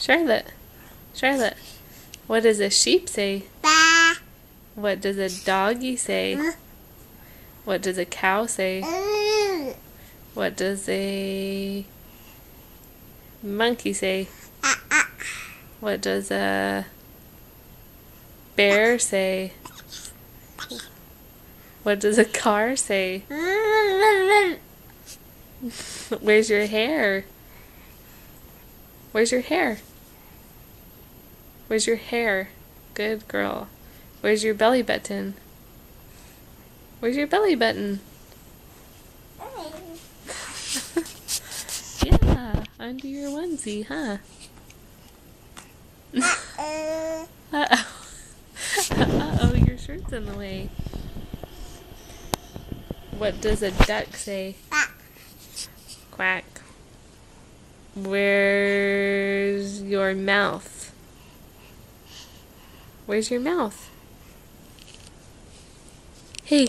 Charlotte. Charlotte. What does a sheep say? Ba. What does a doggy say? What does a cow say? What does a monkey say? What does a bear say? What does a car say? Where's your hair? Where's your hair? Where's your hair? Good girl. Where's your belly button? Where's your belly button? Yeah, under your onesie, huh? Uh-oh. Uh-oh, your shirt's in the way. What does a duck say? Quack. Where's your mouth? Where's your mouth? Hey.